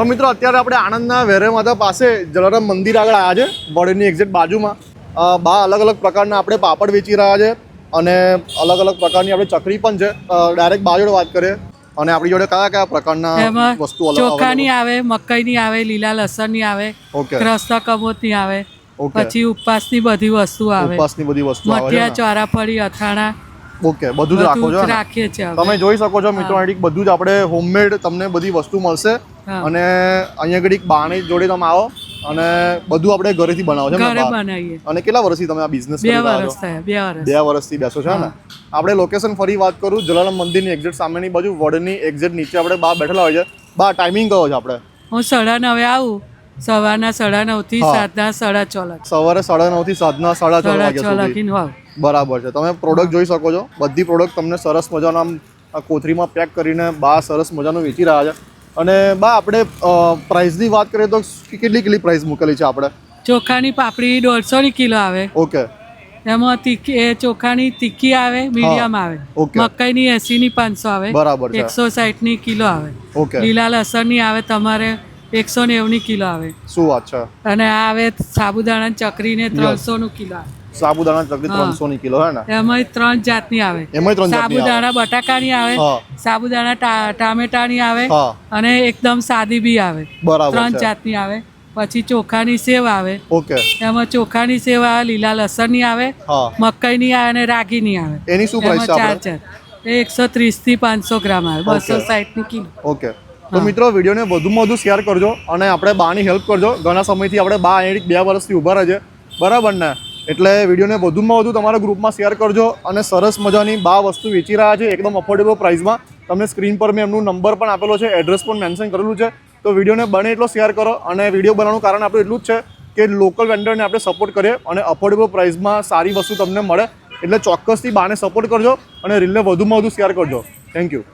તો મિત્રો અત્યારે આપણે આણંદના વેરે માતા પાસે જલારામ મંદિર આગળ આવ્યા છે, વડની એક્ઝેક્ટ બાજુમાં બા અલગ અલગ પ્રકારના આપણે પાપડ વેચી રહ્યા છે અને અલગ અલગ પ્રકારની આપણે ચકરી પણ છે. ડાયરેક્ટ બા જોડે વાત કરીએ. અને આપણી જોડે કયા કયા પ્રકારના વસ્તુઓ ચોખાની આવે, મકાઈની આવે, લીલા લસણની આવે, ક્રસ્તા કબોતની આવે, પછી ઉપવાસની બધી વસ્તુ આવે, મઠિયા, ચોરાફળી, અથાણા. ઓકે, બધું જ રાખો છો? રાખીએ છીએ. તમે જોઈ શકો છો મિત્રો, અહીં બધું જ આપણે હોમમેડ તમને બધી વસ્તુ મળશે. અને અહીંયા આગળ બાણી જોડે તમે આવો અને બધું આપણે ઘરેથી બનાવો છો? ઘરે બનાવીએ. અને કેટલા વર્ષથી તમે આ બિઝનેસ કરી રહ્યા છો? 2 વર્ષથી બેસો છો ને? આપણે લોકેશન ફરી વાત કરું, જલારામ મંદિરની એક્ઝેક્ટ સામેની બાજુ વડની એક્ઝેક્ટ નીચે આપણે બા બેઠેલા હોય છે. બા ટાઈમિંગ કયો છે આપણે? હું 9:30 આવું, સવારના 9:30 થી સાંજના 6:30. સવારે 9:30 થી સાંજના 6:30 વાગ્યા સુધી. બરાબર છે. તમે પ્રોડક્ટ જોઈ શકો છો, બધી પ્રોડક્ટ તમને સરસ મજાના આમ કોથરીમાં પેક કરીને બા સરસ મજાનું વેચી રહ્યા છે. અને બા આપણે પ્રાઇસની વાત કરીએ તો કેટલી પ્રાઇસ મૂકેલી છે આપણે? ચોખાની પાપડી 150 કિલો આવે. ઓકે. એમાં ચોખાની તીખી આવે, મીડિયમ આવે. મકાઈની 80 ની 500 આવે. બરાબર છે. 160 ની કિલો આવે. ઓકે. લીલા લસણની આવે તમારે 190 ની કિલો આવે. શું વાત છે? અને આ આવે સાબુદાણા ચકરીને 300 નું કિલો આવે. સાબુદાણા ચકરી 300 ની કિલો હે ને? એમાં 3 જાતની આવે. સાબુદાણા બટાકાની આવે, સાબુદાણા ટામેટાની આવે અને એકદમ સાદી બી આવે. 3 જાતની આવે. પછી ચોખાની સેવ આવે. ઓકે. એમાં ચોખાની સેવ આવે, લીલા લસણની આવે, મકાઈની આવે અને રાગીની આવે. એની શું પ્રાઇસ છે આપણે? 130 થી 500 ગ્રામ આવે, 260 ની કિલો. ઓકે. તો મિત્રો, વિડીયોને વધુમાં વધુ શેર કરજો અને આપણે બાની હેલ્પ કરજો. ઘણા સમયથી આપણે બા અહીં 2 વર્ષથી ઊભા રહે છે, બરાબર ને? એટલે વિડીયોને વધુમાં વધુ તમારા ગ્રુપમાં શેર કરજો. અને સરસ મજાની બા વસ્તુ વેચી રહ્યા છે એકદમ અફોર્ડેબલ પ્રાઇસમાં. તમને સ્ક્રીન પર મેં એમનું નંબર પણ આપેલો છે, એડ્રેસ પણ મેન્શન કરેલું છે. તો વિડીયોને બને એટલો શેર કરો. અને વિડીયો બનાવવાનું કારણ આપણું એટલું જ છે કે લોકલ વેન્ડરને આપણે સપોર્ટ કરીએ અને અફોર્ડેબલ પ્રાઇસમાં સારી વસ્તુ તમને મળે. એટલે ચોક્કસથી બાને સપોર્ટ કરજો અને રીલને વધુમાં વધુ શેર કરજો. Thank you.